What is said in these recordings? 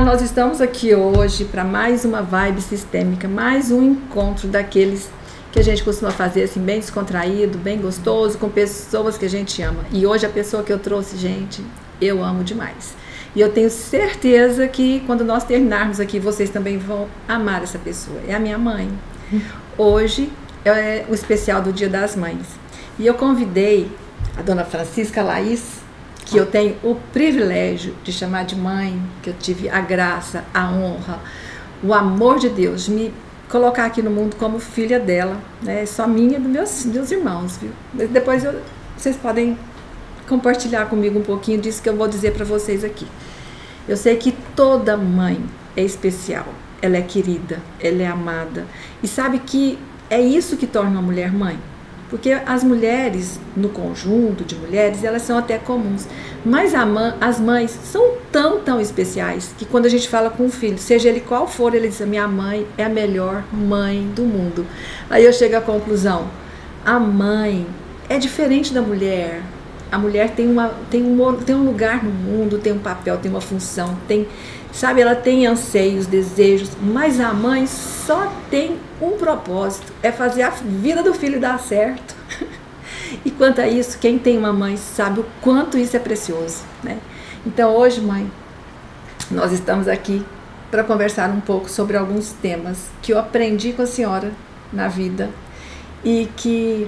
nós estamos aqui hoje para mais uma vibe sistêmica, mais um encontro daqueles que a gente costuma fazer assim, bem descontraído, bem gostoso, com pessoas que a gente ama. E hoje a pessoa que eu trouxe, gente, eu amo demais. E eu tenho certeza que quando nós terminarmos aqui, vocês também vão amar essa pessoa. É a minha mãe. Hoje é o especial do Dia das Mães. E eu convidei a dona Francisca Laís, que eu tenho o privilégio de chamar de mãe, que eu tive a graça, a honra, o amor de Deus, de me colocar aqui no mundo como filha dela, né? Só minha e dos meus irmãos, viu? Depois vocês podem compartilhar comigo um pouquinho disso que eu vou dizer para vocês aqui. Eu sei que toda mãe é especial, ela é querida, ela é amada. E sabe que é isso que torna uma mulher mãe. Porque as mulheres, no conjunto de mulheres, elas são até comuns. Mas as mães são tão especiais que quando a gente fala com um filho, seja ele qual for, ele diz: a minha mãe é a melhor mãe do mundo. Aí eu chego à conclusão: a mãe é diferente da mulher. A mulher tem um lugar no mundo, tem um papel, tem uma função, sabe, ela tem anseios, desejos, mas a mãe só tem um propósito, é fazer a vida do filho dar certo. E quanto a isso, quem tem uma mãe sabe o quanto isso é precioso, né? Então hoje, mãe, nós estamos aqui para conversar um pouco sobre alguns temas que eu aprendi com a senhora na vida e que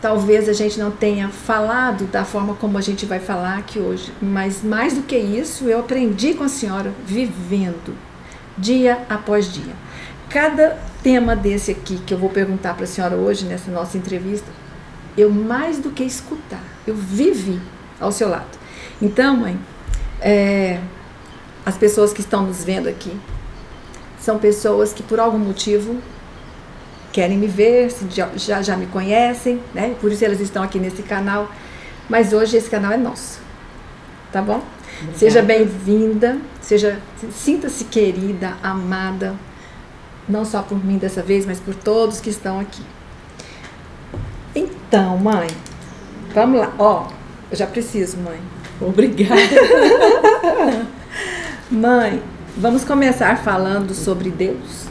talvez a gente não tenha falado da forma como a gente vai falar aqui hoje, mas mais do que isso, eu aprendi com a senhora vivendo, dia após dia. Cada tema desse aqui que eu vou perguntar para a senhora hoje, nessa nossa entrevista, eu mais do que escutar, eu vivi ao seu lado. Então, mãe, as pessoas que estão nos vendo aqui são pessoas que por algum motivo querem me ver, já me conhecem, né? Por isso elas estão aqui nesse canal. Mas hoje esse canal é nosso, tá bom? Obrigada. Seja bem-vinda, sinta-se querida, amada, não só por mim dessa vez, mas por todos que estão aqui. Então, mãe, vamos lá. Ó, eu já preciso, mãe. Obrigada. Mãe, vamos começar falando sobre Deus.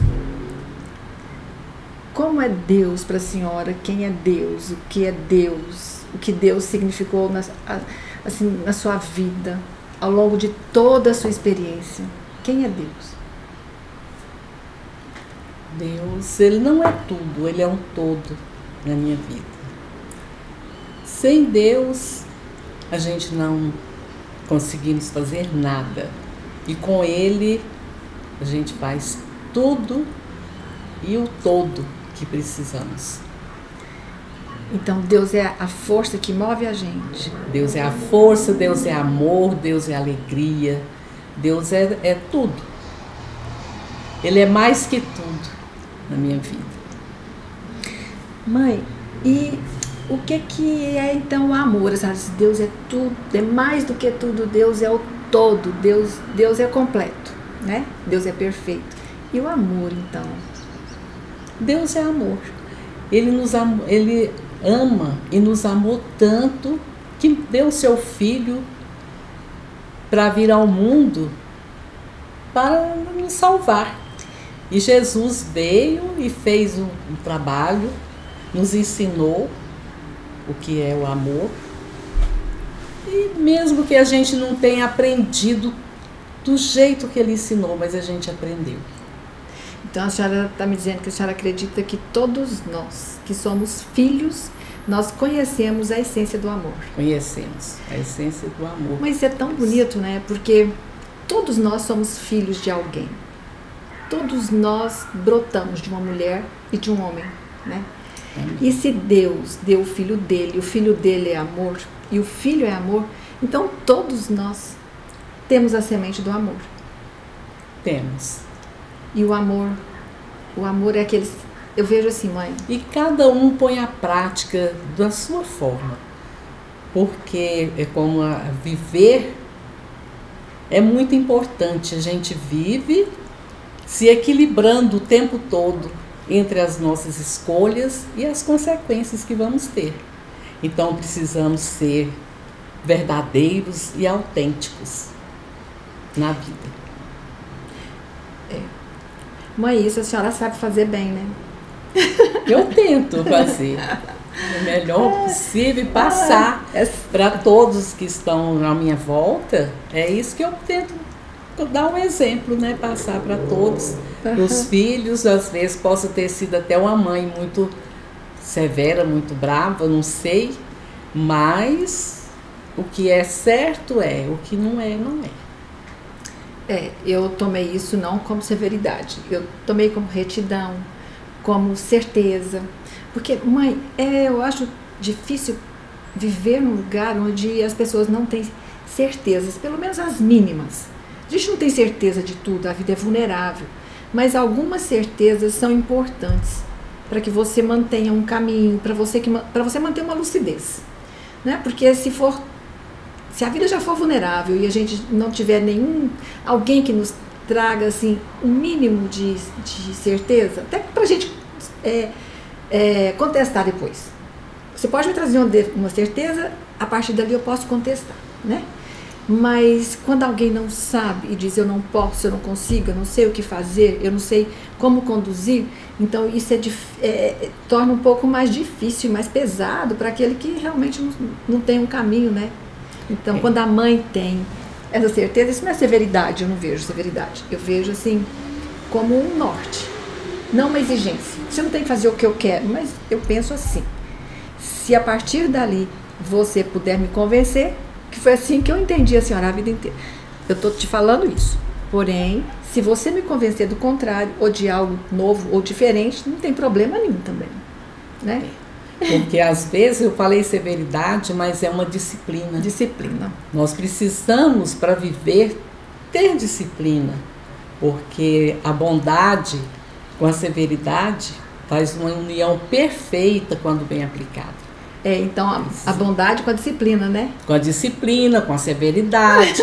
Como é Deus para a senhora? Quem é Deus? O que é Deus? O que Deus significou na sua vida, ao longo de toda a sua experiência? Quem é Deus? Deus, Ele não é tudo, Ele é um todo na minha vida. Sem Deus, a gente não conseguimos fazer nada. E com Ele, a gente faz tudo e o todo que precisamos. Então Deus é a força que move a gente. Deus é a força, Deus é amor, Deus é alegria, Deus é tudo. Ele é mais que tudo na minha vida. Mãe, e o que é então o amor? Deus é tudo, é mais do que tudo, Deus é o todo, Deus é completo, né? Deus é perfeito. E o amor, então? Deus é amor. Ele ama e nos amou tanto que deu seu Filho para vir ao mundo para nos salvar. E Jesus veio e fez um trabalho, nos ensinou o que é o amor. E mesmo que a gente não tenha aprendido do jeito que Ele ensinou, mas a gente aprendeu. Então a senhora está me dizendo que a senhora acredita que todos nós, que somos filhos, nós conhecemos a essência do amor. Conhecemos a essência do amor. Mas é tão bonito, né? Porque todos nós somos filhos de alguém. Todos nós brotamos de uma mulher e de um homem, né? E se Deus deu o filho dele é amor, e o filho é amor, então todos nós temos a semente do amor. Temos. E o amor é aquele... Eu vejo assim, mãe. E cada um põe a prática da sua forma. Porque é como viver é muito importante. A gente vive se equilibrando o tempo todo entre as nossas escolhas e as consequências que vamos ter. Então precisamos ser verdadeiros e autênticos na vida. Mãe, isso a senhora sabe fazer bem, né? Eu tento fazer o melhor possível e passar para todos que estão à minha volta. É isso que eu tento dar um exemplo, né? Passar para todos. Os filhos, às vezes, possa ter sido até uma mãe muito severa, muito brava, não sei. Mas o que é certo é, o que não é, não é. Eu tomei isso não como severidade. Eu tomei como retidão, como certeza. Porque, mãe, eu acho difícil viver num lugar onde as pessoas não têm certezas, pelo menos as mínimas. A gente não tem certeza de tudo, a vida é vulnerável. Mas algumas certezas são importantes para que você mantenha um caminho, para você manter uma lucidez. Né? Porque se a vida já for vulnerável e a gente não tiver alguém que nos traga assim, um mínimo de certeza, até para a gente contestar depois. Você pode me trazer uma certeza, a partir dali eu posso contestar, né? Mas quando alguém não sabe e diz eu não posso, eu não consigo, eu não sei o que fazer, eu não sei como conduzir, então isso torna um pouco mais difícil e mais pesado para aquele que realmente não tem um caminho, né? Então, quando a mãe tem essa certeza, isso não é severidade, eu não vejo severidade. Eu vejo assim como um norte, não uma exigência. Você não tem que fazer o que eu quero, mas eu penso assim. Se a partir dali você puder me convencer, que foi assim que eu entendi a senhora a vida inteira. Eu estou te falando isso. Porém, se você me convencer do contrário, ou de algo novo ou diferente, não tem problema nenhum também, né? Porque às vezes eu falei severidade, mas é uma disciplina. Disciplina. Nós precisamos, para viver, ter disciplina. Porque a bondade com a severidade faz uma união perfeita quando bem aplicada. Então a bondade com a disciplina, né? Com a disciplina, com a severidade.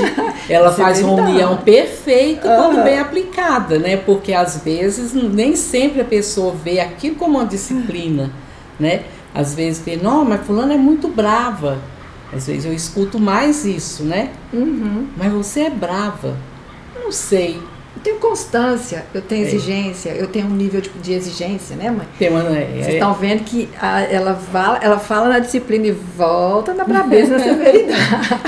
Ela faz uma união perfeita quando bem aplicada, né? Porque às vezes nem sempre a pessoa vê aquilo como uma disciplina, né? Às vezes vê, não, mas fulana é muito brava. Às vezes eu escuto mais isso, né? Uhum. Mas você é brava. Não sei. Eu tenho constância, eu tenho exigência, eu tenho um nível de exigência, né, mãe? Vocês estão vendo que ela fala na disciplina e volta na brabeza, na severidade.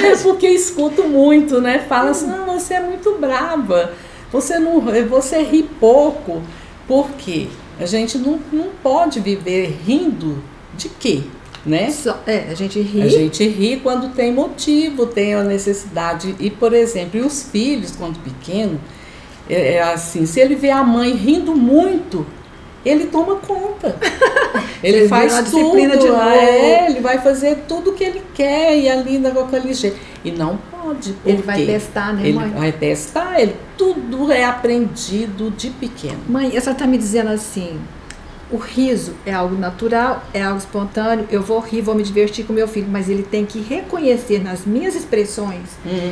É porque eu escuto muito, né? Fala assim, não, você é muito brava, você ri pouco. Por quê? A gente não pode viver rindo de quê? Né? A gente ri. A gente ri quando tem motivo, tem a necessidade. E, por exemplo, e os filhos, quando pequenos, assim, se ele vê a mãe rindo muito, ele toma conta. Ele faz tudo, disciplina de novo. Ele vai fazer tudo o que ele quer e ali com aquele jeito. E não pode. Ele vai testar, né, mãe? Ele vai testar, tudo é aprendido de pequeno. Mãe, a senhora está me dizendo assim, o riso é algo natural, é algo espontâneo, eu vou rir, vou me divertir com meu filho, mas ele tem que reconhecer nas minhas expressões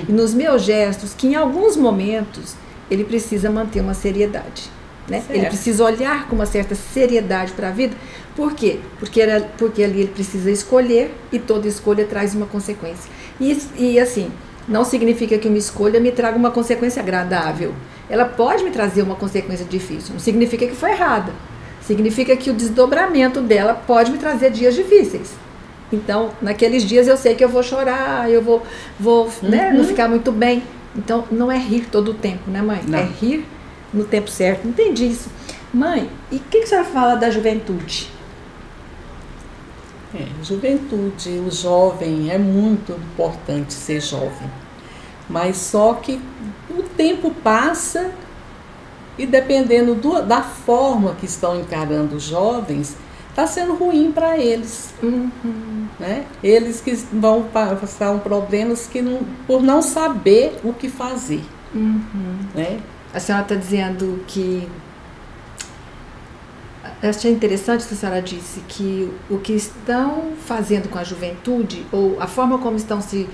e nos meus gestos que em alguns momentos ele precisa manter uma seriedade, né? Ele precisa olhar com uma certa seriedade para a vida. Por quê? Porque ali ele precisa escolher e toda escolha traz uma consequência. E assim, não significa que uma escolha me traga uma consequência agradável. Ela pode me trazer uma consequência difícil, não significa que foi errada. Significa que o desdobramento dela pode me trazer dias difíceis. Então, naqueles dias eu sei que eu vou chorar, eu vou né, não ficar muito bem. Então, não é rir todo o tempo, né, mãe? Não. É rir no tempo certo. Entendi isso. Mãe, e o que a senhora fala da juventude? Juventude, o jovem, é muito importante ser jovem. Mas só que o tempo passa e dependendo da forma que estão encarando os jovens, está sendo ruim para eles. Né? Eles que vão passar problemas por não saber o que fazer. Né? A senhora está dizendo que... Eu achei interessante que a senhora disse que o que estão fazendo com a juventude, ou a forma como estão se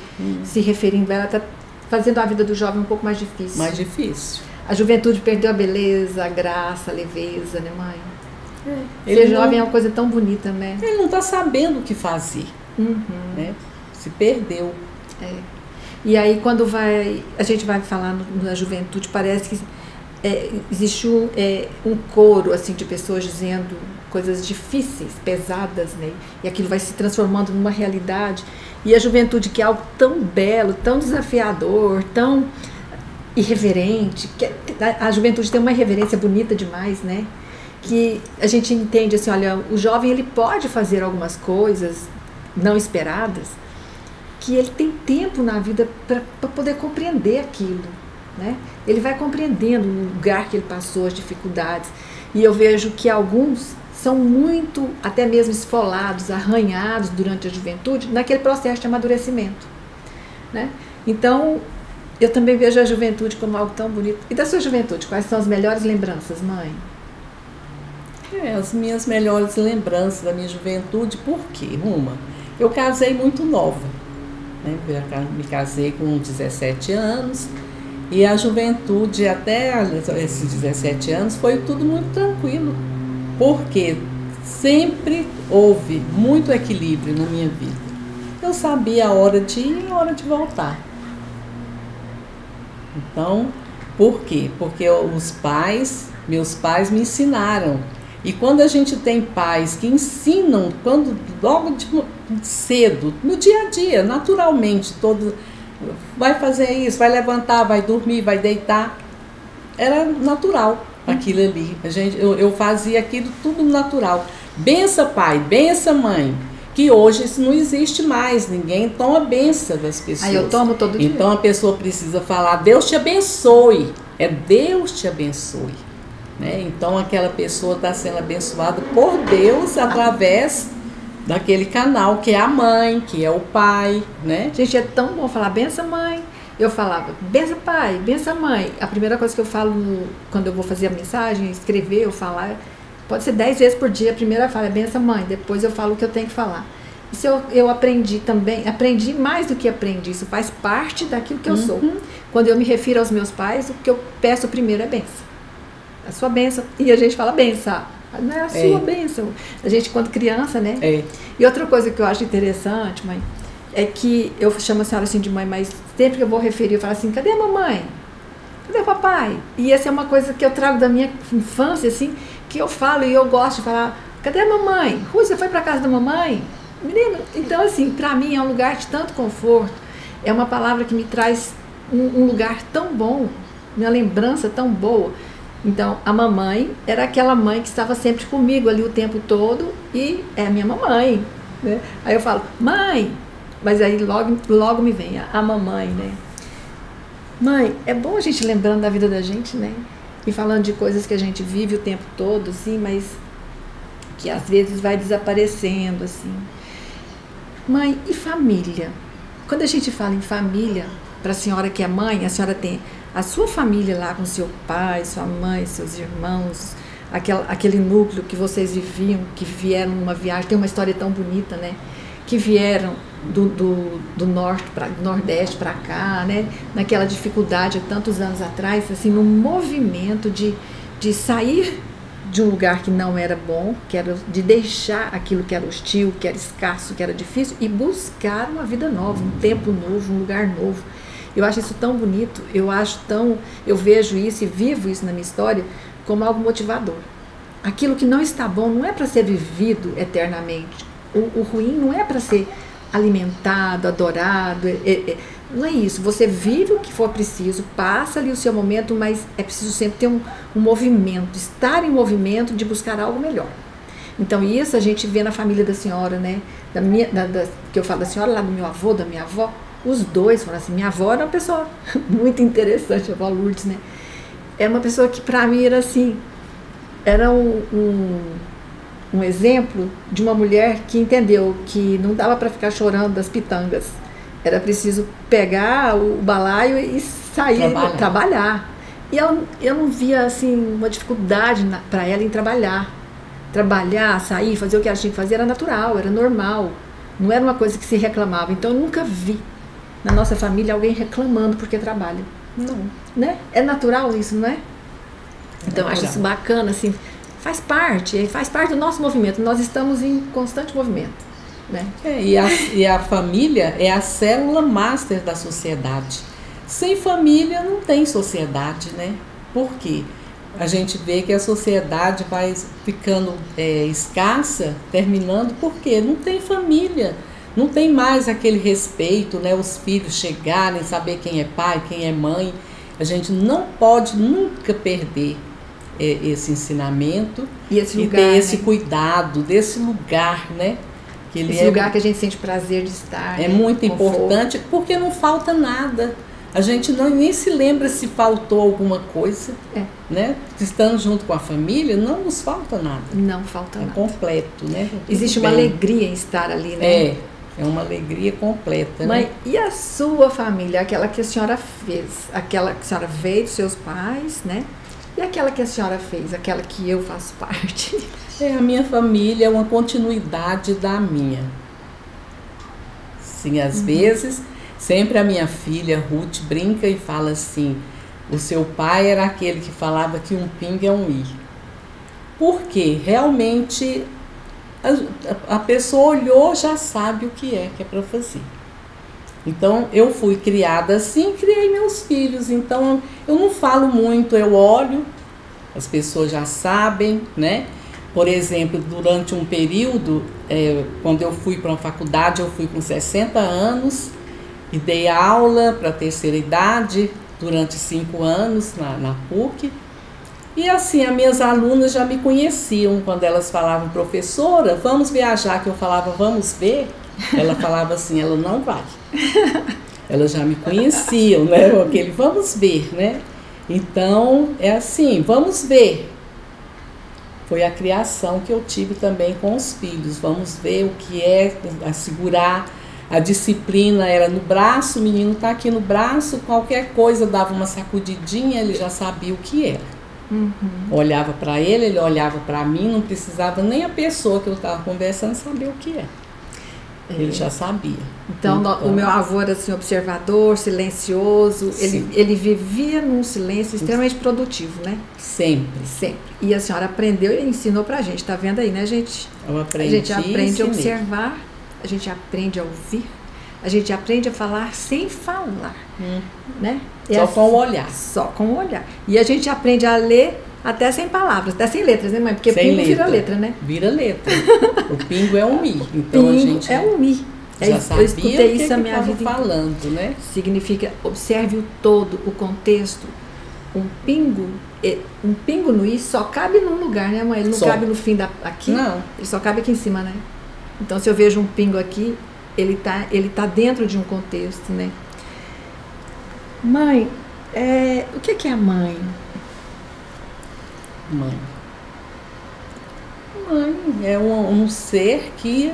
referindo a ela, está fazendo a vida do jovem um pouco mais difícil. Mais difícil. A juventude perdeu a beleza, a graça, a leveza, né, mãe? Ser jovem é uma coisa tão bonita, né? Ele não está sabendo o que fazer. Né? Se perdeu. E aí, quando a gente vai falar na juventude, parece que existe um coro assim de pessoas dizendo coisas difíceis, pesadas, né? E aquilo vai se transformando numa realidade. E a juventude, que é algo tão belo, tão desafiador, tão irreverente, que a juventude tem uma irreverência bonita demais, né? Que a gente entende assim, olha, o jovem ele pode fazer algumas coisas não esperadas, que ele tem tempo na vida para poder compreender aquilo, né? Ele vai compreendendo o lugar que ele passou, as dificuldades. E eu vejo que alguns são muito, até mesmo esfolados, arranhados durante a juventude, naquele processo de amadurecimento, né? Então, eu também vejo a juventude como algo tão bonito. E da sua juventude, quais são as melhores lembranças, mãe? As minhas melhores lembranças da minha juventude, por quê? Eu casei muito nova, né? Eu me casei com 17 anos, e a juventude até esses 17 anos foi tudo muito tranquilo, porque sempre houve muito equilíbrio na minha vida. Eu sabia a hora de ir e a hora de voltar. Então, por quê? Porque meus pais me ensinaram. E quando a gente tem pais que ensinam, logo de cedo, no dia a dia, naturalmente, vai fazer isso, vai levantar, vai dormir, vai deitar, era natural aquilo ali. Eu fazia aquilo tudo natural. Bença pai, bença mãe, que hoje isso não existe mais, ninguém toma benção das pessoas. Eu tomo todo dia. Então a pessoa precisa falar, Deus te abençoe, Deus te abençoe. Né? Então aquela pessoa está sendo abençoada por Deus através daquele canal que é a mãe, que é o pai, né? Gente, é tão bom falar bença mãe. Eu falava bença pai, bença mãe. A primeira coisa que eu falo quando eu vou fazer a mensagem, escrever, eu falar, pode ser 10 vezes por dia. A primeira fala é bença mãe, depois eu falo o que eu tenho que falar. Isso eu aprendi também, aprendi mais do que aprendi, isso faz parte daquilo que eu sou. Quando eu me refiro aos meus pais, o que eu peço primeiro é benção. A sua bênção. E a gente fala benção. Não é a sua bênção. A gente, quando criança, né? E outra coisa que eu acho interessante, mãe, é que eu chamo a senhora assim de mãe, mas sempre que eu vou referir, eu falo assim, cadê a mamãe? Cadê o papai? E essa é uma coisa que eu trago da minha infância, assim, que eu falo e eu gosto de falar, cadê a mamãe? Rui, você foi pra casa da mamãe? Menino, então assim, pra mim é um lugar de tanto conforto, é uma palavra que me traz um lugar tão bom, uma lembrança tão boa. Então, a mamãe era aquela mãe que estava sempre comigo ali o tempo todo e é a minha mamãe, né? Aí eu falo, mãe, mas aí logo me vem a mamãe, né? Mãe, é bom a gente lembrando da vida da gente, né? E falando de coisas que a gente vive o tempo todo, assim, mas que às vezes vai desaparecendo, assim. Mãe, e família? Quando a gente fala em família, para a senhora que é mãe, a senhora tem a sua família lá com seu pai, sua mãe, seus irmãos, aquele núcleo que vocês viviam, que vieram numa viagem, tem uma história tão bonita, né? Que vieram do nordeste para cá, né? Naquela dificuldade há tantos anos atrás, assim, no movimento de sair de um lugar que não era bom, que era de deixar aquilo que era hostil, que era escasso, que era difícil, e buscar uma vida nova, um tempo novo, um lugar novo. Eu acho isso tão bonito, eu vejo isso e vivo isso na minha história como algo motivador. Aquilo que não está bom não é para ser vivido eternamente. O ruim não é para ser alimentado, adorado, não é isso. Você vive o que for preciso, passa ali o seu momento, mas é preciso sempre ter um movimento, estar em movimento de buscar algo melhor. Então isso a gente vê na família da senhora, né? Que eu falo da senhora, lá do meu avô, da minha avó. Os dois foram assim. Minha avó era uma pessoa muito interessante, a avó Lourdes, né? Era uma pessoa que pra mim era assim, era um exemplo de uma mulher que entendeu que não dava para ficar chorando das pitangas. Era preciso pegar o balaio e sair, trabalhar. E eu não via assim uma dificuldade para ela em trabalhar. Trabalhar, sair, fazer o que ela tinha que fazer era natural, era normal. Não era uma coisa que se reclamava. Então eu nunca vi na nossa família alguém reclamando porque trabalha. Não. Né? É natural isso, não é? Então eu acho isso bacana, assim, faz parte do nosso movimento. Nós estamos em constante movimento. Né? E a família é a célula master da sociedade. Sem família não tem sociedade, né? Por quê? A gente vê que a sociedade vai ficando escassa, terminando, porque não tem família, não tem mais aquele respeito, né? Os filhos chegarem, saber quem é pai, quem é mãe. A gente não pode nunca perder esse ensinamento e lugar, ter esse né? cuidado desse lugar, né? Que ele esse lugar que a gente sente prazer de estar. É muito importante, porque não falta nada. A gente nem se lembra se faltou alguma coisa, né? Estando junto com a família, não nos falta nada. Não falta nada. É completo, né? Existe uma alegria em estar ali, né? É uma alegria completa. Mãe, né? E a sua família? Aquela que a senhora fez? Aquela que a senhora veio dos seus pais, né? E aquela que a senhora fez? Aquela que eu faço parte? A minha família é uma continuidade da minha. Sim, às vezes... Sempre a minha filha, Ruth, brinca e fala assim, o seu pai era aquele que falava que um pingo é um i. Porque realmente a pessoa olhou, já sabe o que é para fazer. Então, eu fui criada assim, criei meus filhos. Então, eu não falo muito, eu olho, as pessoas já sabem, né? Por exemplo, durante um período, quando eu fui para uma faculdade, eu fui com 60 anos, e dei aula para a terceira idade durante 5 anos na PUC. E assim, as minhas alunas já me conheciam quando elas falavam, professora, vamos viajar, que eu falava, vamos ver. Ela falava assim, ela não vai. Elas já me conheciam, né? Aquele, vamos ver, né? Então, é assim, vamos ver. Foi a criação que eu tive também com os filhos. Vamos ver o que é segurar. A disciplina era no braço, o menino está aqui no braço, qualquer coisa dava uma sacudidinha, ele já sabia o que era. Olhava para ele olhava para mim, não precisava nem a pessoa que eu estava conversando saber o que era. Ele já sabia. Então, o meu avô era assim, observador, silencioso, ele vivia num silêncio extremamente produtivo, né? Sempre. Sempre. E a senhora aprendeu e ensinou pra gente, tá vendo aí, né, gente? Eu aprendi. A gente aprende a observar. A gente aprende a ouvir, a gente aprende a falar sem falar, né? Só com o olhar. Só com o olhar. E a gente aprende a ler até sem palavras, até sem letras, né, mãe? Porque pingo vira letra, né? Vira letra. O pingo é um mi. Então pingo a gente é um mi. Já sabia eu escutei isso a minha vida falando, né? Significa observe o todo, o contexto. Um pingo no i só cabe num lugar, né, mãe? Ele não cabe no fim aqui. Não. Ele só cabe aqui em cima, né? Então, se eu vejo um pingo aqui, ele tá dentro de um contexto, né? Mãe, o que é a mãe? Mãe é um ser que,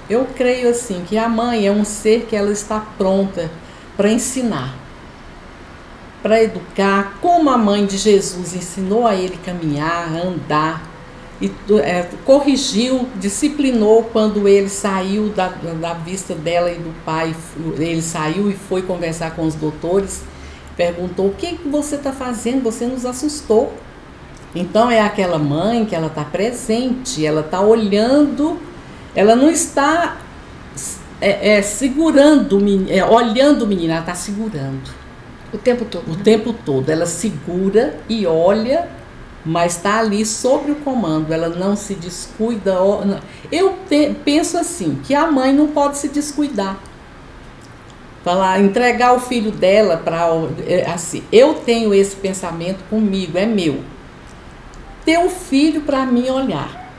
eu creio assim, que a mãe é um ser que ela está pronta para ensinar, para educar, como a mãe de Jesus ensinou a ele caminhar, andar, e corrigiu, disciplinou quando ele saiu da vista dela e do pai. Ele saiu e foi conversar com os doutores, perguntou, o que você está fazendo? Você nos assustou. Então é aquela mãe que ela está presente, ela está olhando, ela não está segurando, olhando o menino, ela está segurando. O tempo todo. O tempo todo, ela segura e olha, mas está ali sob o comando, ela não se descuida. Eu penso assim, que a mãe não pode se descuidar. Entregar o filho dela para... Assim, eu tenho esse pensamento comigo, é meu. Ter um filho para mim olhar.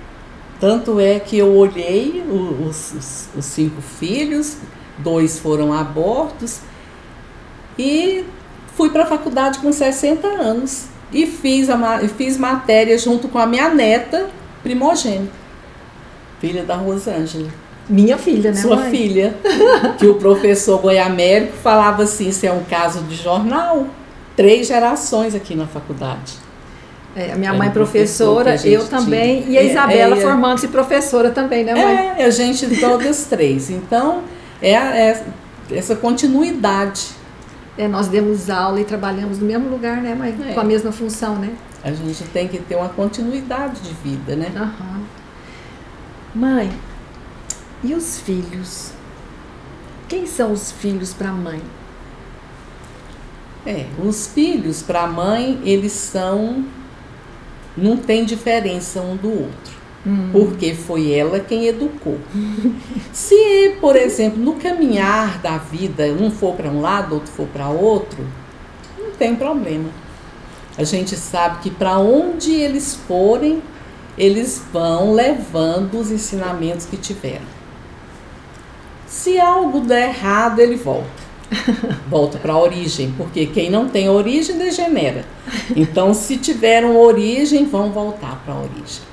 Tanto é que eu olhei os 5 filhos, 2 foram abortos, e fui para a faculdade com 60 anos. E fiz matéria junto com a minha neta primogênita, filha da Rosângela. Minha filha, né, Sua mãe? filha. Que o professor Goiamérico falava assim, isso é um caso de jornal. 3 gerações aqui na faculdade. A minha mãe professora, eu também, e a Isabela formando-se professora também, né, mãe? A gente, todas 3. Então, essa continuidade. Nós demos aula e trabalhamos no mesmo lugar, né, mãe? Com a mesma função, né? A gente tem que ter uma continuidade de vida, né? Mãe, e os filhos? Quem são os filhos para a mãe? Os filhos, para a mãe, eles são... Não tem diferença um do outro. Porque foi ela quem educou. Se, por exemplo, no caminhar da vida, um for para um lado, outro for para outro, não tem problema. A gente sabe que para onde eles forem, eles vão levando os ensinamentos que tiveram. Se algo der errado, ele volta. Volta para a origem, porque quem não tem origem degenera. Então, se tiveram origem, vão voltar para a origem.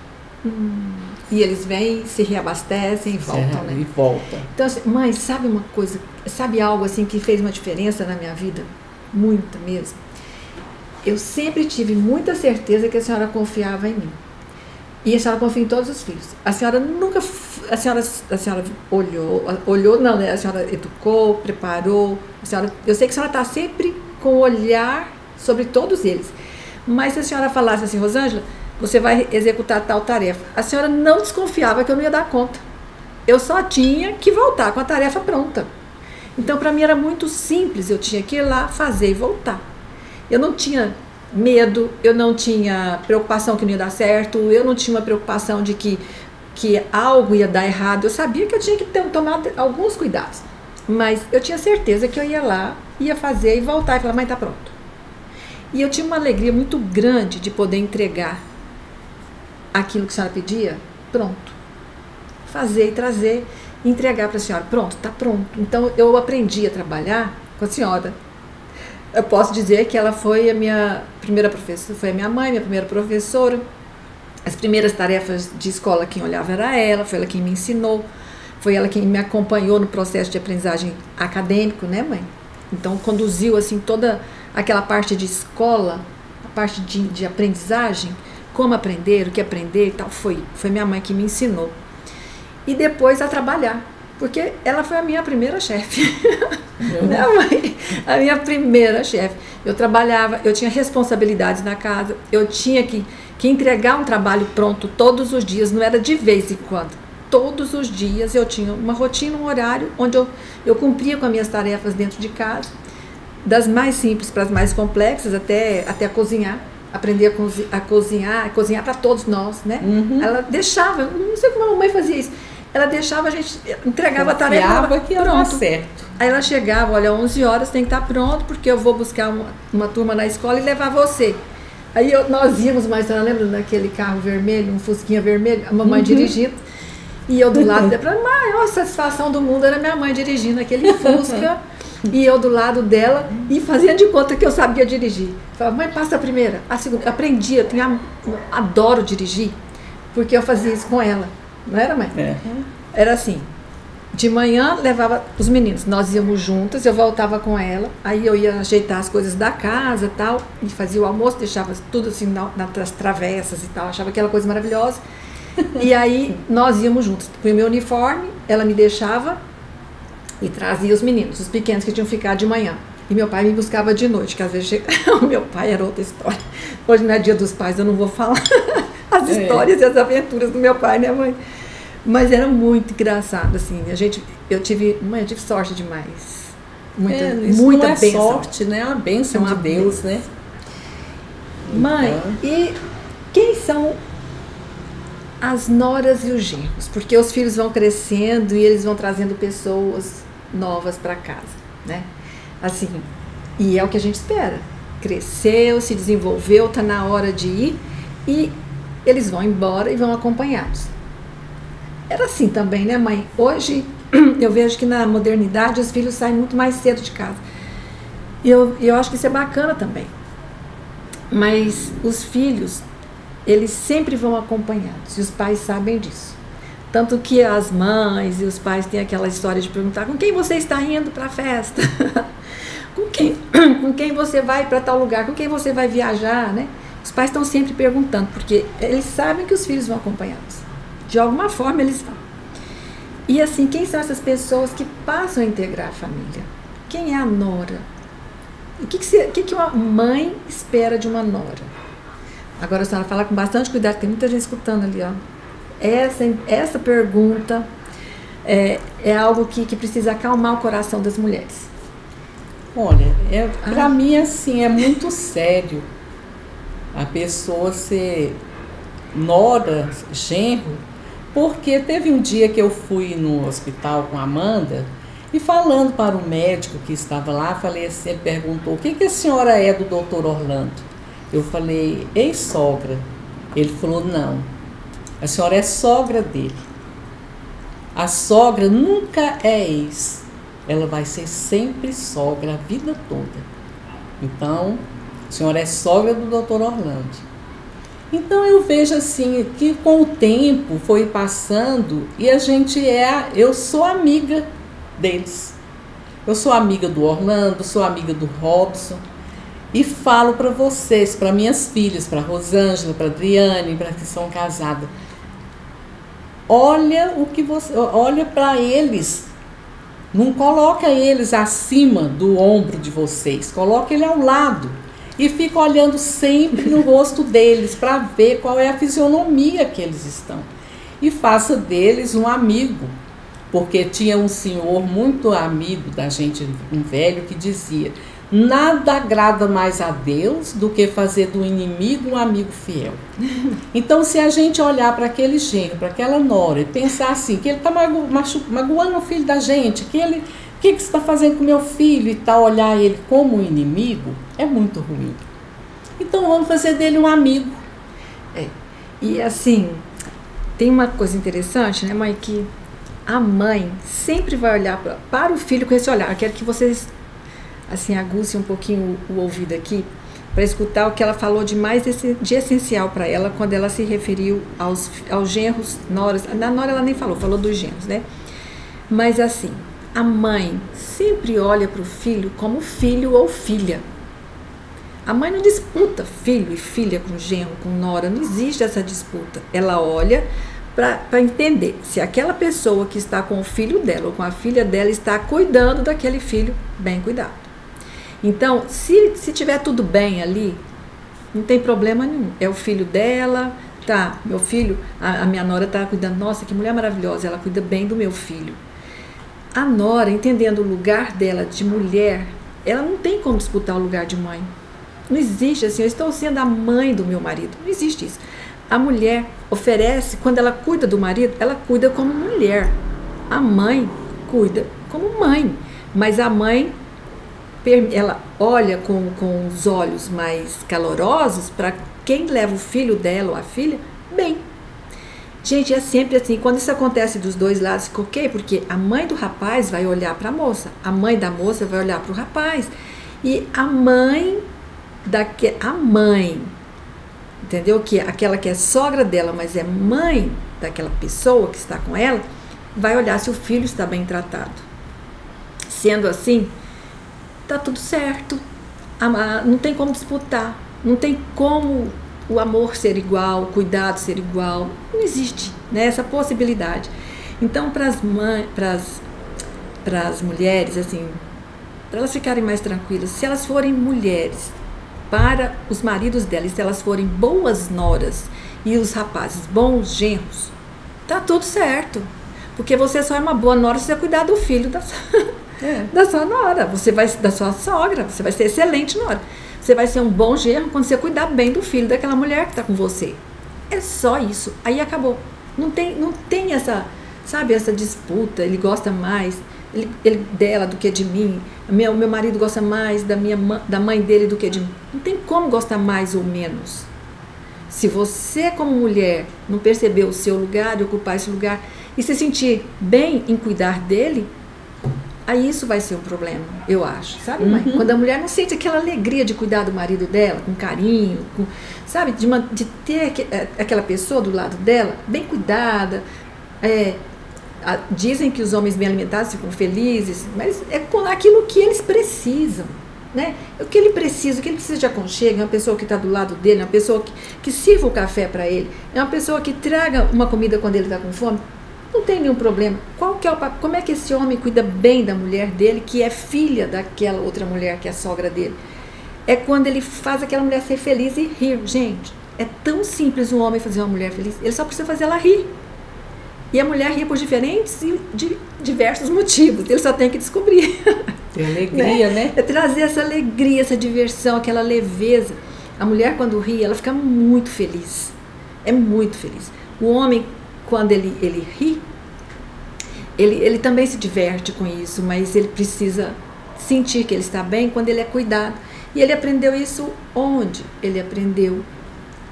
E eles vêm, se reabastecem e voltam, né? E voltam. Então, assim, mãe, sabe uma coisa, sabe algo assim que fez uma diferença na minha vida? Muita mesmo. Eu sempre tive muita certeza que a senhora confiava em mim. E a senhora confia em todos os filhos. A senhora nunca... A senhora olhou não, né? A senhora educou, preparou. Eu sei que a senhora está sempre com o olhar sobre todos eles. Mas se a senhora falasse assim, Rosângela, você vai executar tal tarefa, a senhora não desconfiava que eu não ia dar conta. Eu só tinha que voltar com a tarefa pronta. Então, para mim era muito simples. Eu tinha que ir lá, fazer e voltar. Eu não tinha medo, eu não tinha preocupação que não ia dar certo, eu não tinha uma preocupação de que algo ia dar errado. Eu sabia que eu tinha que tomar alguns cuidados, mas eu tinha certeza que eu ia lá, ia fazer e voltar e falar, mãe, tá pronto. E eu tinha uma alegria muito grande de poder entregar aquilo que a senhora pedia, pronto. Fazer e trazer, entregar para a senhora, pronto, tá pronto. Então eu aprendi a trabalhar com a senhora. Eu posso dizer que ela foi a minha primeira professora, foi a minha mãe, minha primeira professora. As primeiras tarefas de escola quem olhava era ela, foi ela quem me ensinou, foi ela quem me acompanhou no processo de aprendizagem acadêmico, né, mãe? Então conduziu assim toda aquela parte de escola, a parte de aprendizagem, como aprender, o que aprender e tal, foi minha mãe que me ensinou. E depois a trabalhar, porque ela foi a minha primeira chefe. Né, mãe? A minha primeira chefe. Eu trabalhava, eu tinha responsabilidades na casa, eu tinha que entregar um trabalho pronto todos os dias, não era de vez em quando. Todos os dias eu tinha uma rotina, um horário, onde eu cumpria com as minhas tarefas dentro de casa, das mais simples para as mais complexas, até cozinhar, aprender a cozinhar para todos nós, né? Ela deixava, não sei como a mamãe fazia isso, ela deixava a gente, entregava a tarefa, que ia dar certo. Aí ela chegava, olha, 11 horas tem que estar pronto, porque eu vou buscar uma turma na escola e levar você. Aí nós íamos, mas você lembra daquele carro vermelho, um fusquinha vermelho, a mamãe dirigindo, e eu do lado dela, a maior satisfação do mundo era minha mãe dirigindo aquele Fusca, e eu do lado dela, e fazia de conta que eu sabia dirigir. Falava, mãe, passa a primeira, a segunda. Eu aprendi, eu adoro dirigir, porque eu fazia isso com ela, não era, mãe? Era assim. De manhã levava os meninos, nós íamos juntas, eu voltava com ela, aí eu ia ajeitar as coisas da casa e tal, e fazia o almoço, deixava tudo assim nas travessas e tal, achava aquela coisa maravilhosa. E aí nós íamos juntos, põe o meu uniforme, ela me deixava e trazia os meninos, os pequenos que tinham ficado de manhã. E meu pai me buscava de noite, que às vezes o meu pai era outra história. Hoje não é dia dos pais, eu não vou falar as histórias e as aventuras do meu pai, né, mãe? Mas era muito engraçado, assim, eu tive sorte demais. Muita não é bênção. Sorte, né? É uma bênção de Deus, né? Mãe, e quem são as noras e os genros? Porque os filhos vão crescendo e eles vão trazendo pessoas novas para casa, né? Assim, e é o que a gente espera. Cresceu, se desenvolveu, está na hora de ir e eles vão embora e vão acompanhados. Era assim também, né, mãe? Hoje eu vejo que na modernidade os filhos saem muito mais cedo de casa. E eu acho que isso é bacana também. Mas os filhos, eles sempre vão acompanhados e os pais sabem disso. Tanto que as mães e os pais têm aquela história de perguntar com quem você está indo para a festa? com quem você vai para tal lugar? Com quem você vai viajar, né? Os pais estão sempre perguntando, porque eles sabem que os filhos vão acompanhados. De alguma forma eles vão. E assim, quem são essas pessoas que passam a integrar a família? Quem é a nora? O que uma mãe espera de uma nora? Agora a senhora fala com bastante cuidado, tem muita gente escutando ali, ó. Essa pergunta é algo que precisa acalmar o coração das mulheres. Olha, para mim assim, é muito sério a pessoa ser nora, genro, porque teve um dia que eu fui no hospital com a Amanda e falando para o médico que estava lá, falei assim, ele perguntou, o que a senhora é do doutor Orlando? Eu falei, ex-sogra. Ele falou, não, a senhora é sogra dele. A sogra nunca é ex, ela vai ser sempre sogra a vida toda. Então, a senhora é sogra do doutor Orlando. Então eu vejo assim, que com o tempo foi passando e eu sou amiga deles. Eu sou amiga do Orlando, sou amiga do Robson e falo para vocês, para minhas filhas, para Rosângela, para Adriane, para que são casadas. Olha para eles. Não coloca eles acima do ombro de vocês, coloca ele ao lado. E fica olhando sempre no rosto deles para ver qual é a fisionomia que eles estão. E faça deles um amigo. Porque tinha um senhor muito amigo da gente, um velho, que dizia, nada agrada mais a Deus do que fazer do inimigo um amigo fiel. Então, se a gente olhar para aquele genro, para aquela nora, e pensar assim, que ele está magoando o filho da gente, o que você está fazendo com meu filho e tal, olhar ele como um inimigo, é muito ruim. Então vamos fazer dele um amigo. E assim, tem uma coisa interessante, né, mãe, que a mãe sempre vai olhar para o filho com esse olhar. Eu quero que vocês assim, agucem um pouquinho o ouvido aqui, para escutar o que ela falou de mais de essencial para ela, quando ela se referiu aos genros, noras. Na nora ela nem falou dos genros, né? Mas assim, a mãe sempre olha para o filho como filho ou filha. A mãe não disputa filho e filha com genro, com nora, não existe essa disputa. Ela olha para entender se aquela pessoa que está com o filho dela ou com a filha dela está cuidando daquele filho bem cuidado. Então, se tiver tudo bem ali, não tem problema nenhum. É o filho dela, tá, meu filho, a minha nora está cuidando, nossa, que mulher maravilhosa, ela cuida bem do meu filho. A nora, entendendo o lugar dela de mulher, ela não tem como disputar o lugar de mãe. Não existe assim, eu estou sendo a mãe do meu marido. Não existe isso. A mulher oferece, quando ela cuida do marido, ela cuida como mulher. A mãe cuida como mãe. Mas a mãe, ela olha com os olhos mais calorosos para quem leva o filho dela ou a filha bem. Gente, é sempre assim, quando isso acontece dos dois lados, fica ok, porque a mãe do rapaz vai olhar para a moça, a mãe da moça vai olhar para o rapaz, e a mãe, entendeu? Que aquela que é sogra dela, mas é mãe daquela pessoa que está com ela, vai olhar se o filho está bem tratado. Sendo assim, tá tudo certo, não tem como disputar, não tem como o amor ser igual, o cuidado ser igual, não existe, né, essa possibilidade. Então, para as mulheres, assim, para elas ficarem mais tranquilas, se elas forem mulheres para os maridos delas, se elas forem boas noras e os rapazes bons genros, tá tudo certo, porque você só é uma boa nora se você cuidar do filho da sua nora, da sua sogra, você vai ser excelente nora. Você vai ser um bom genro quando você cuidar bem do filho daquela mulher que está com você. É só isso. Aí acabou. Não tem essa, sabe, essa disputa. Ele gosta mais dela do que de mim. Meu marido gosta mais da mãe dele do que de mim. Não tem como gostar mais ou menos. Se você, como mulher, não perceber o seu lugar e ocupar esse lugar e se sentir bem em cuidar dele, aí isso vai ser um problema, eu acho, sabe, mãe? Quando a mulher não sente aquela alegria de cuidar do marido dela, com carinho, sabe, de ter aquela pessoa do lado dela, bem cuidada. Dizem que os homens bem alimentados ficam felizes, mas é com aquilo que eles precisam, né? O que ele precisa de aconchego, é uma pessoa que está do lado dele, é uma pessoa que sirva o café para ele, é uma pessoa que traga uma comida quando ele está com fome. Não tem nenhum problema. Como é que esse homem cuida bem da mulher dele, que é filha daquela outra mulher que é a sogra dele? É quando ele faz aquela mulher ser feliz e rir. Gente, é tão simples um homem fazer uma mulher feliz. Ele só precisa fazer ela rir. E a mulher ri por diferentes e de diversos motivos. Ele só tem que descobrir. Tem alegria, né? É trazer essa alegria, essa diversão, aquela leveza. A mulher, quando ri, ela fica muito feliz. É muito feliz. O homem, quando ele ri, ele também se diverte com isso, mas ele precisa sentir que ele está bem quando ele é cuidado. E ele aprendeu isso onde? Ele aprendeu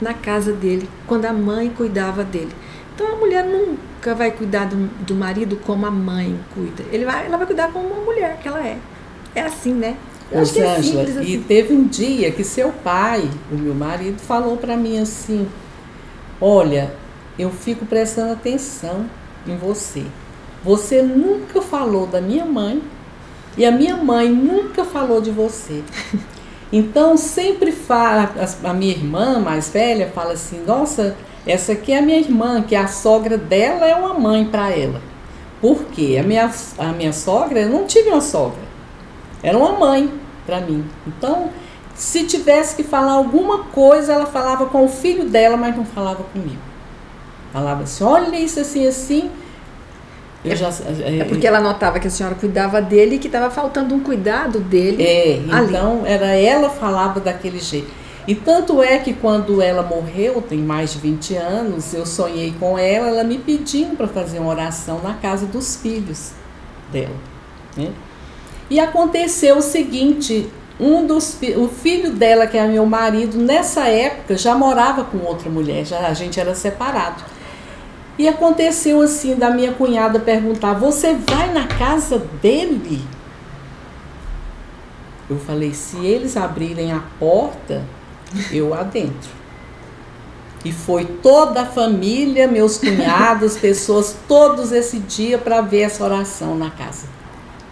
na casa dele, quando a mãe cuidava dele. Então a mulher nunca vai cuidar do marido como a mãe cuida. Ela vai cuidar como uma mulher que ela é. É assim, né? Eu acho que é simples assim. E teve um dia que seu pai, o meu marido, falou para mim assim: olha, eu fico prestando atenção em você. Você nunca falou da minha mãe e a minha mãe nunca falou de você. Então sempre fala, a minha irmã mais velha fala assim: nossa, essa aqui é a minha irmã, que a sogra dela é uma mãe para ela. Por quê? A minha sogra, eu não tive uma sogra. Era uma mãe para mim. Então, se tivesse que falar alguma coisa, ela falava com o filho dela, mas não falava comigo. Falava assim: olha isso assim, assim. É porque ela notava que a senhora cuidava dele e que estava faltando um cuidado dele. Então ela falava daquele jeito. E tanto é que quando ela morreu, tem mais de 20 anos, eu sonhei com ela me pedindo para fazer uma oração na casa dos filhos dela, né? E aconteceu o seguinte: o filho dela, que é meu marido, nessa época já morava com outra mulher, a gente era separado. E aconteceu assim, da minha cunhada perguntar: você vai na casa dele? Eu falei: se eles abrirem a porta, eu adentro. E foi toda a família, meus cunhados, pessoas, todos esse dia para ver essa oração na casa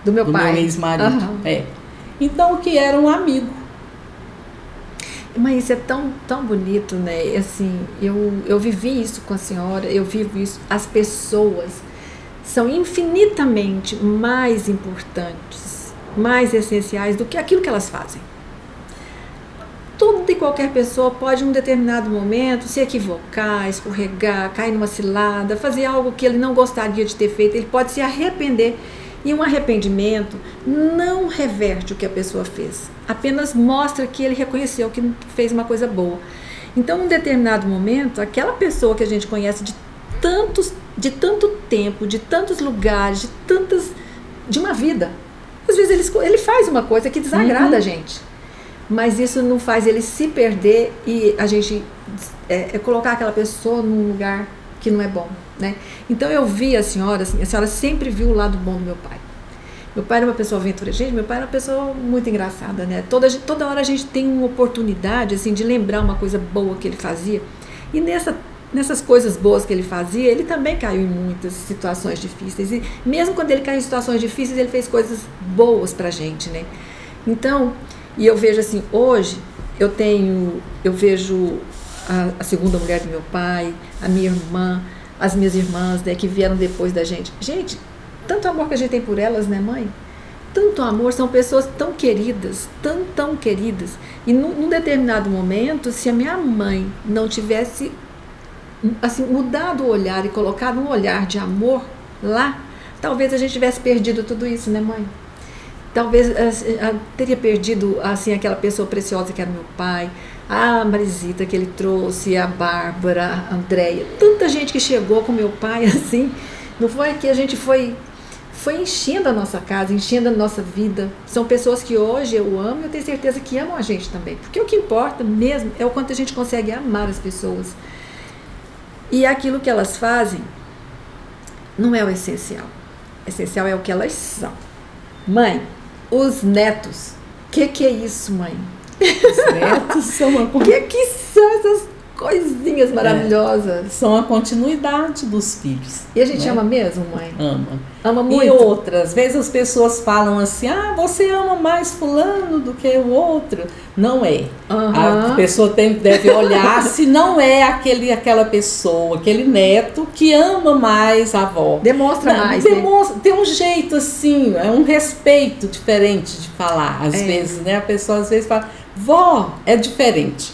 do meu pai, meu ex-marido. Então, que era um amigo. Mas isso é tão bonito, né? Assim, eu vivi isso com a senhora, eu vivo isso. As pessoas são infinitamente mais importantes, mais essenciais do que aquilo que elas fazem. Toda e qualquer pessoa pode, em um determinado momento, se equivocar, escorregar, cair numa cilada, fazer algo que ele não gostaria de ter feito. Ele pode se arrepender. E um arrependimento não reverte o que a pessoa fez. Apenas mostra que ele reconheceu que fez uma coisa boa. Então, em um determinado momento, aquela pessoa que a gente conhece de tanto tempo, de tantos lugares, de uma vida, às vezes ele faz uma coisa que desagrada a gente. Mas isso não faz ele se perder e a gente colocar aquela pessoa num lugar que não é bom, né? Então eu vi a senhora, assim, a senhora sempre viu o lado bom do meu pai. Meu pai era uma pessoa aventureira. Gente, meu pai era uma pessoa muito engraçada, né? Toda hora a gente tem uma oportunidade, assim, de lembrar uma coisa boa que ele fazia. E nessas coisas boas que ele fazia, ele também caiu em muitas situações difíceis. E mesmo quando ele caiu em situações difíceis, ele fez coisas boas pra gente, né? Então, e eu vejo assim, hoje eu vejo a segunda mulher do meu pai, a minha irmã, as minhas irmãs, né, que vieram depois da gente. Gente, tanto amor que a gente tem por elas, né, mãe? Tanto amor, são pessoas tão queridas, tão queridas. E num determinado momento, se a minha mãe não tivesse assim, mudado o olhar e colocado um olhar de amor lá, talvez a gente tivesse perdido tudo isso, né, mãe? Talvez teria perdido assim, aquela pessoa preciosa que era meu pai, a Marisita que ele trouxe, a Bárbara, a Andréia, tanta gente que chegou com meu pai, assim, não foi que a gente foi enchendo a nossa casa, enchendo a nossa vida. São pessoas que hoje eu amo e eu tenho certeza que amam a gente também, porque o que importa mesmo é o quanto a gente consegue amar as pessoas. E aquilo que elas fazem não é o essencial. O essencial é o que elas são. Mãe, os netos, que é isso, mãe? Os netos são uma... O que são essas coisinhas maravilhosas? São a continuidade dos filhos. E a gente ama mesmo, mãe? Ama muito. E outras vezes as pessoas falam assim: ah, você ama mais fulano do que o outro. Não é. A pessoa deve olhar se não é aquela pessoa, aquele neto que ama mais a avó. Demonstra mais. Demonstra, tem um jeito assim, é um respeito diferente de falar. Às vezes, né? A pessoa às vezes fala: vó, é diferente.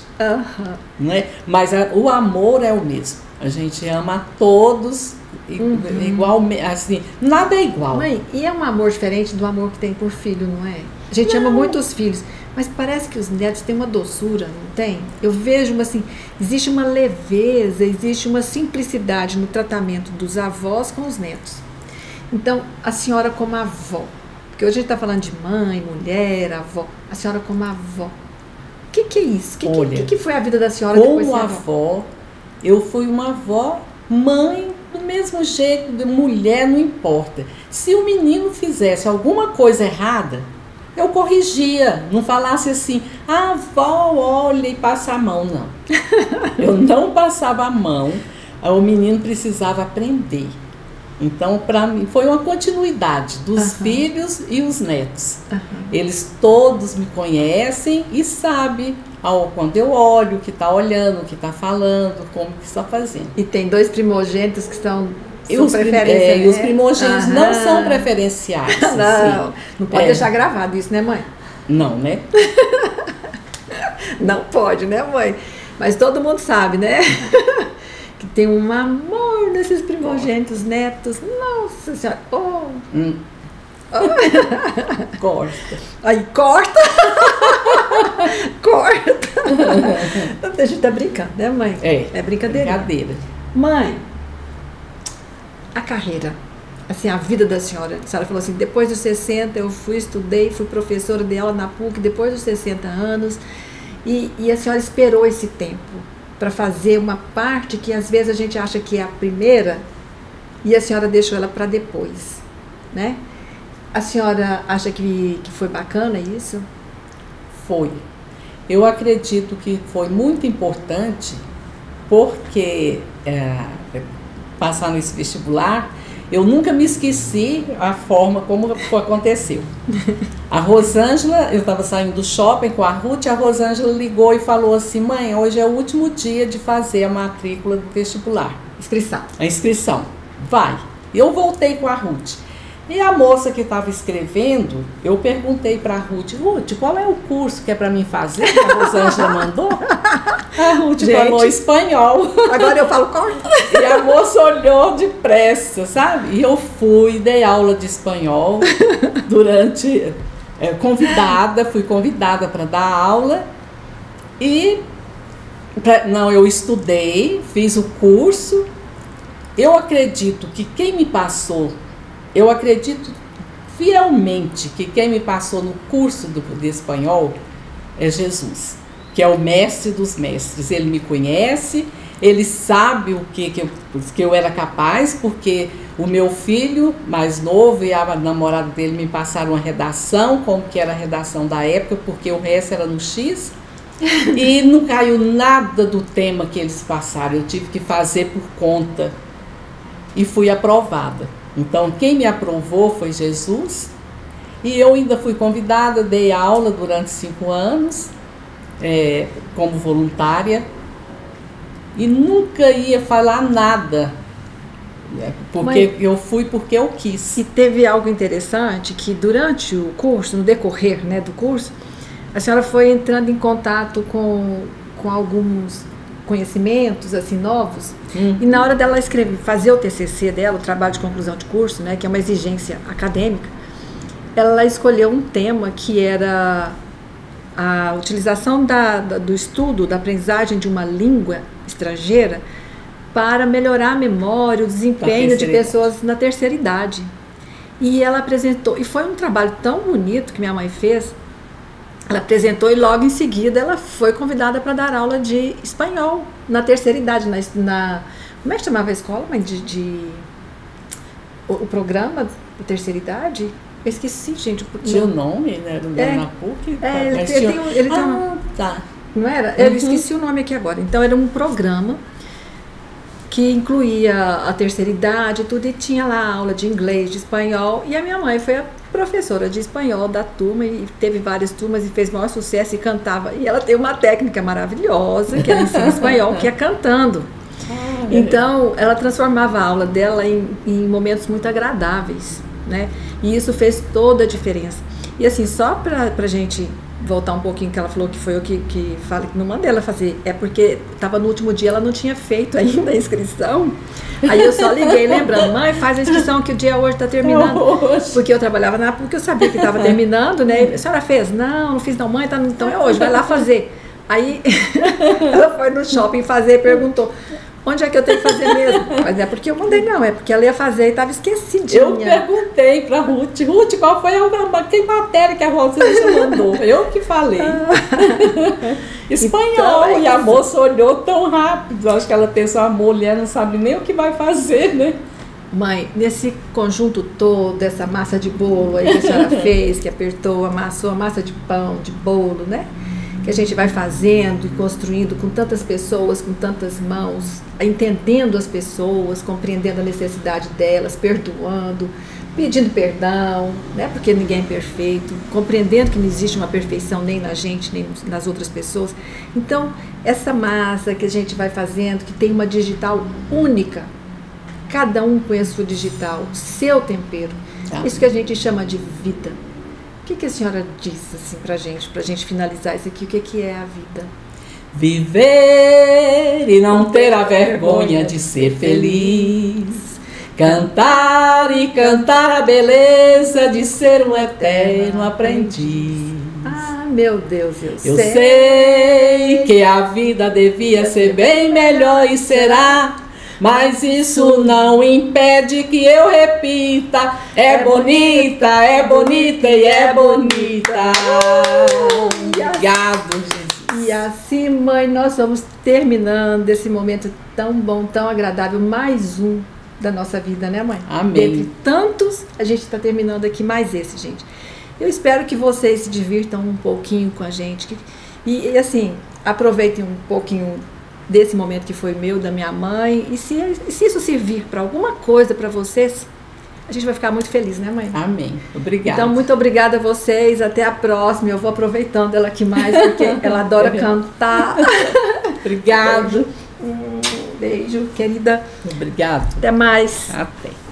Né? Mas o amor é o mesmo. A gente ama a todos igual, assim, nada é igual. Mãe, e é um amor diferente do amor que tem por filho, não é? A gente ama muito os filhos, mas parece que os netos têm uma doçura, não tem? Eu vejo, assim, existe uma leveza, existe uma simplicidade no tratamento dos avós com os netos. Então, a senhora como avó, porque hoje a gente está falando de mãe, mulher, avó, a senhora como avó, o que é isso? O que foi a vida da senhora depois de ser avó? Eu fui uma avó, mãe, do mesmo jeito, de mulher, não importa. Se o menino fizesse alguma coisa errada, eu corrigia, não falasse assim, avó, olha e passa a mão, não. Eu não passava a mão, o menino precisava aprender. Então, para mim, foi uma continuidade dos filhos e os netos. Eles todos me conhecem e sabem quando eu olho, o que está olhando, o que está falando, como que está fazendo. E tem 2 primogênitos que são e os primogênitos não são preferenciais. Não, não pode deixar gravado isso, né, mãe? Não, né? Não pode, né, mãe? Mas todo mundo sabe, né? Que tem um amor nesses primogênitos, netos. Nossa Senhora! Corta. Aí, corta! Corta! A gente tá brincando, né, mãe? É brincadeira. Mãe, a carreira, assim, a vida da senhora. A senhora falou assim, depois dos 60 eu estudei, fui professora de aula na PUC, depois dos 60 anos. E a senhora esperou esse tempo para fazer uma parte que às vezes a gente acha que é a primeira e a senhora deixou ela para depois, né? A senhora acha que foi bacana isso? Foi. Eu acredito que foi muito importante porque passar nesse vestibular, eu nunca me esqueci a forma como aconteceu. A Rosângela, eu estava saindo do shopping com a Ruth, a Rosângela ligou e falou assim, mãe, hoje é o último dia de fazer a matrícula do vestibular. A inscrição. Vai. Eu voltei com a Ruth. E a moça que estava escrevendo, eu perguntei para a Ruth, qual é o curso que é para mim fazer, que a Rosângela mandou? A Ruth falou espanhol. Agora eu falo corta. E a moça olhou depressa, sabe? E eu dei aula de espanhol durante... fui convidada para dar aula. Eu estudei, fiz o curso. Eu acredito que quem me passou... Eu acredito fielmente que quem me passou no curso de espanhol é Jesus, que é o mestre dos mestres. Ele me conhece, ele sabe o que eu era capaz, porque o meu filho mais novo e a namorada dele me passaram uma redação, como que era a redação da época, porque o resto era no X, e não caiu nada do tema que eles passaram, eu tive que fazer por conta e fui aprovada. Então, quem me aprovou foi Jesus, e eu ainda fui convidada, dei aula durante 5 anos, como voluntária, e nunca ia falar nada, porque eu fui porque eu quis. E teve algo interessante, que durante o curso, no decorrer, né, do curso, a senhora foi entrando em contato com alguns conhecimentos assim novos, e na hora dela fazer o TCC dela, o trabalho de conclusão de curso, né, que é uma exigência acadêmica, ela escolheu um tema que era a utilização do estudo, da aprendizagem de uma língua estrangeira para melhorar a memória, o desempenho de pessoas na terceira idade. E ela apresentou, e foi um trabalho tão bonito que minha mãe fez. Ela apresentou e logo em seguida ela foi convidada para dar aula de espanhol na terceira idade, como é que chamava a escola? O programa da terceira idade? Eu esqueci, gente. Tinha o nome, né? Na PUC? Tá. Não era? Eu esqueci o nome aqui agora. Então era um programa que incluía a terceira idade e tudo, e tinha lá aula de inglês, de espanhol, e a minha mãe foi a professora de espanhol da turma, e teve várias turmas e fez maior sucesso e cantava, e ela tem uma técnica maravilhosa que ela ensina espanhol, que é cantando. Então ela transformava a aula dela em momentos muito agradáveis, né? E isso fez toda a diferença. E assim, só pra gente voltar um pouquinho, que ela falou que foi eu que falei, que não mandei ela fazer. É porque estava no último dia, ela não tinha feito ainda a inscrição. Aí eu só liguei lembrando, mãe, faz a inscrição que o dia hoje está terminando. Porque eu trabalhava na PUC, eu sabia que estava terminando, né? A senhora fez? Não fiz não, mãe, tá, então é hoje, vai lá fazer. Aí ela foi no shopping fazer e perguntou, onde é que eu tenho que fazer mesmo? Mas não é porque eu mandei não, é porque ela ia fazer e estava esquecidinha. Eu perguntei para Ruth, qual foi que matéria que a Rosângela mandou? Eu que falei. Espanhol, então, e a moça olhou tão rápido, acho que ela pensou, a mulher não sabe nem o que vai fazer, né? Mãe, nesse conjunto todo, essa massa de bolo aí que a senhora fez, que apertou, amassou a massa de pão, de bolo, né? Que a gente vai fazendo e construindo com tantas pessoas, com tantas mãos, entendendo as pessoas, compreendendo a necessidade delas, perdoando, pedindo perdão, né? Porque ninguém é perfeito, compreendendo que não existe uma perfeição nem na gente, nem nas outras pessoas. Então, essa massa que a gente vai fazendo, que tem uma digital única, cada um com a sua digital, seu tempero, isso que a gente chama de vida. O que a senhora disse assim pra gente finalizar isso aqui? O que é a vida? Viver e não ter a vergonha de ser feliz. Cantar e cantar a beleza de ser um eterno aprendiz. Ah, meu Deus, eu sei que a vida devia ser bem melhor e será. Mas isso não impede que eu repita, é bonita e é bonita. Obrigado, Jesus. E assim, mãe, nós vamos terminando esse momento tão bom, tão agradável, mais um da nossa vida, né, mãe? Amém. Dentre tantos, a gente está terminando aqui mais esse, gente. Eu espero que vocês se divirtam um pouquinho com a gente. E assim, aproveitem um pouquinho desse momento que foi meu, da minha mãe, e se isso servir para alguma coisa para vocês, a gente vai ficar muito feliz, né, mãe? Amém. Obrigada. Então, muito obrigada a vocês, até a próxima. Eu vou aproveitando ela aqui mais, porque ela adora cantar. Obrigado. Beijo, querida. Obrigado. Até mais. Até.